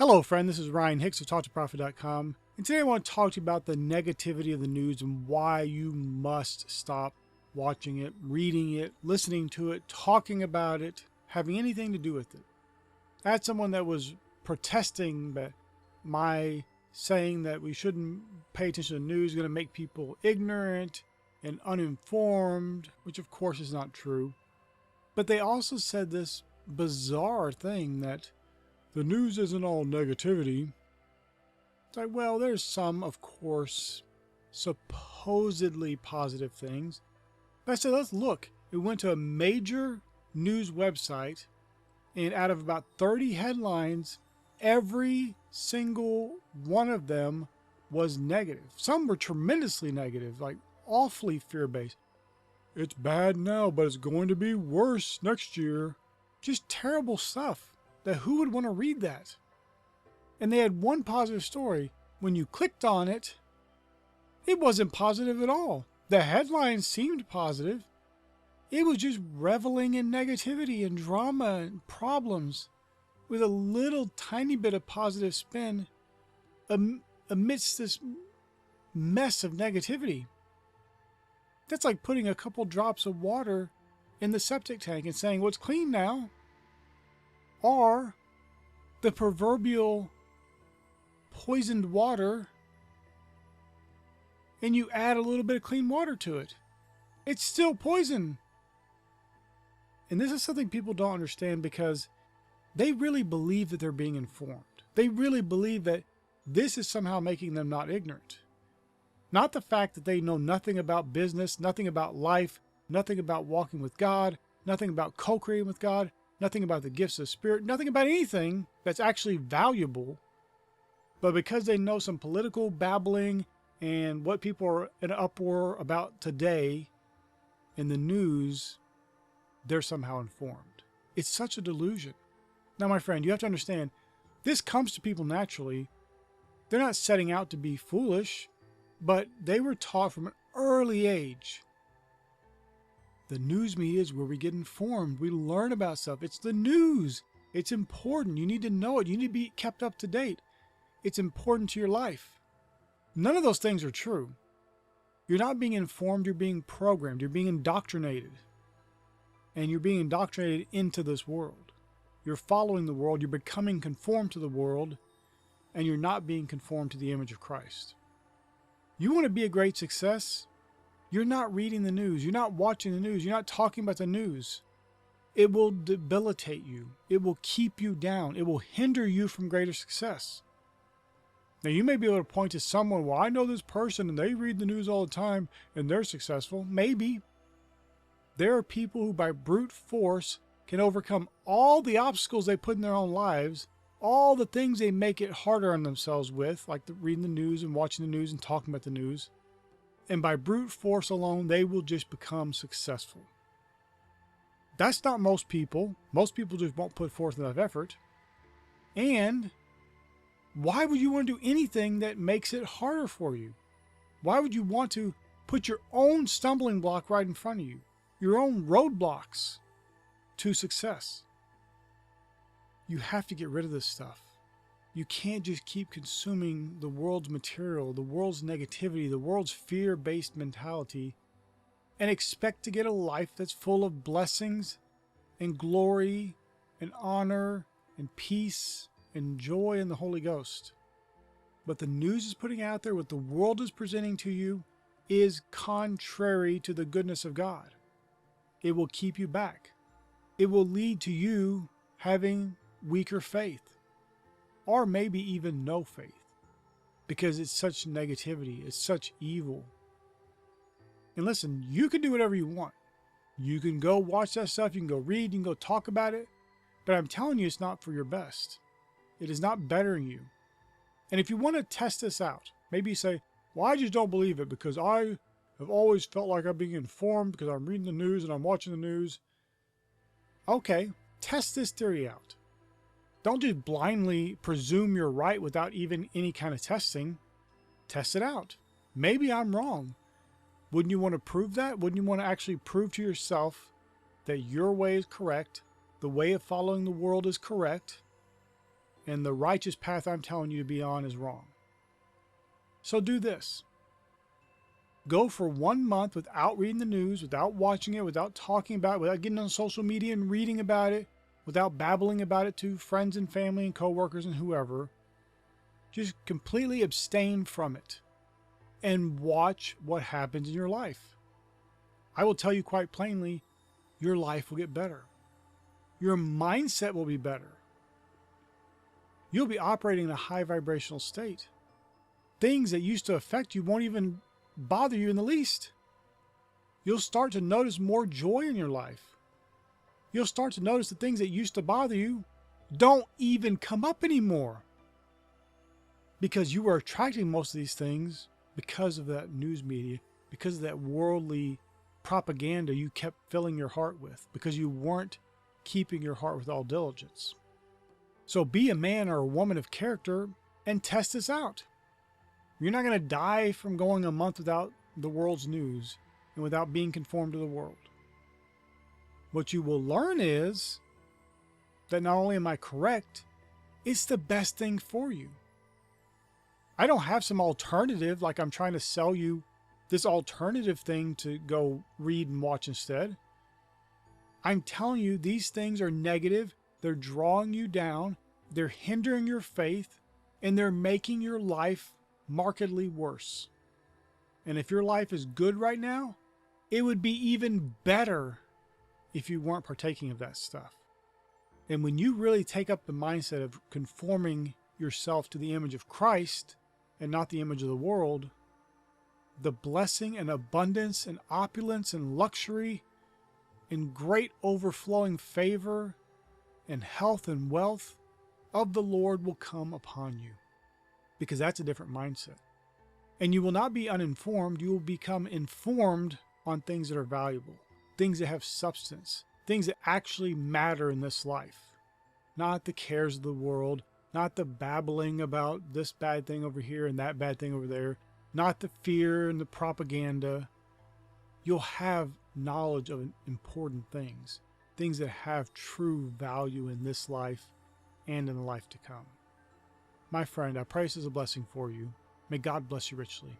Hello friend, this is Ryan Hicks of TalkToProfit.com, and today I want to talk to you about the negativity of the news and why you must stop watching it, reading it, listening to it, talking about it, having anything to do with it. I had someone that was protesting that my saying that we shouldn't pay attention to the news is going to make people ignorant and uninformed, which of course is not true. But they also said this bizarre thing that the news isn't all negativity. It's like, well, there's some, of course, supposedly positive things. But I said, let's look. We went to a major news website, and out of about 30 headlines, every single one of them was negative. Some were tremendously negative, like awfully fear-based. It's bad now, but it's going to be worse next year. Just terrible stuff. That who would want to read that? And they had one positive story. When you clicked on it, it wasn't positive at all. The headline seemed positive. It was just reveling in negativity and drama and problems with a little tiny bit of positive spin amidst this mess of negativity. That's like putting a couple drops of water in the septic tank and saying, well, it's clean now. Or the proverbial poisoned water, and you add a little bit of clean water to it. It's still poison. And this is something people don't understand because they really believe that they're being informed. They really believe that this is somehow making them not ignorant. Not the fact that they know nothing about business, nothing about life, nothing about walking with God, nothing about co-creating with God, nothing about the gifts of the Spirit, nothing about anything that's actually valuable. But because they know some political babbling and what people are in an uproar about today in the news, they're somehow informed. It's such a delusion. Now, my friend, you have to understand, this comes to people naturally. They're not setting out to be foolish, but they were taught from an early age. The news media is where we get informed. We learn about stuff. It's the news. It's important. You need to know it. You need to be kept up to date. It's important to your life. None of those things are true. You're not being informed. You're being programmed. You're being indoctrinated. And you're being indoctrinated into this world. You're following the world. You're becoming conformed to the world. And you're not being conformed to the image of Christ. You want to be a great success? You're not reading the news. You're not watching the news. You're not talking about the news. It will debilitate you. It will keep you down. It will hinder you from greater success. Now, you may be able to point to someone, well, I know this person and they read the news all the time and they're successful. Maybe. There are people who by brute force can overcome all the obstacles they put in their own lives, all the things they make it harder on themselves with, like reading the news and watching the news and talking about the news. And by brute force alone, they will just become successful. That's not most people. Most people just won't put forth enough effort. And why would you want to do anything that makes it harder for you? Why would you want to put your own stumbling block right in front of you? Your own roadblocks to success? You have to get rid of this stuff. You can't just keep consuming the world's material, the world's negativity, the world's fear-based mentality, and expect to get a life that's full of blessings and glory and honor and peace and joy in the Holy Ghost. What the news is putting out there, what the world is presenting to you, is contrary to the goodness of God. It will keep you back. It will lead to you having weaker faith. Or maybe even no faith, because it's such negativity, it's such evil. And listen, you can do whatever you want. You can go watch that stuff, you can go read, you can go talk about it, but I'm telling you, it's not for your best. It is not bettering you. And if you want to test this out, maybe you say, well, I just don't believe it because I have always felt like I'm being informed because I'm reading the news and I'm watching the news. Okay, test this theory out. Don't just blindly presume you're right without even any kind of testing. Test it out. Maybe I'm wrong. Wouldn't you want to prove that? Wouldn't you want to actually prove to yourself that your way is correct, the way of following the world is correct, and the righteous path I'm telling you to be on is wrong. So do this. Go for 1 month without reading the news, without watching it, without talking about it, without getting on social media and reading about it, without babbling about it to friends and family and coworkers and whoever. Just completely abstain from it and watch what happens in your life. I will tell you quite plainly, your life will get better. Your mindset will be better. You'll be operating in a high vibrational state. Things that used to affect you won't even bother you in the least. You'll start to notice more joy in your life. You'll start to notice the things that used to bother you don't even come up anymore. Because you were attracting most of these things because of that news media, because of that worldly propaganda you kept filling your heart with, because you weren't keeping your heart with all diligence. So be a man or a woman of character and test this out. You're not going to die from going a month without the world's news and without being conformed to the world. What you will learn is that not only am I correct, it's the best thing for you. I don't have some alternative like I'm trying to sell you this alternative thing to go read and watch instead. I'm telling you these things are negative. They're drawing you down. They're hindering your faith, and they're making your life markedly worse. And if your life is good right now, it would be even better if you weren't partaking of that stuff. And when you really take up the mindset of conforming yourself to the image of Christ and not the image of the world, the blessing and abundance and opulence and luxury and great overflowing favor and health and wealth of the Lord will come upon you. Because that's a different mindset. And you will not be uninformed. You will become informed on things that are valuable, things that have substance, things that actually matter in this life. Not the cares of the world, not the babbling about this bad thing over here and that bad thing over there, not the fear and the propaganda. You'll have knowledge of important things, things that have true value in this life and in the life to come. My friend, I pray this is a blessing for you. May God bless you richly.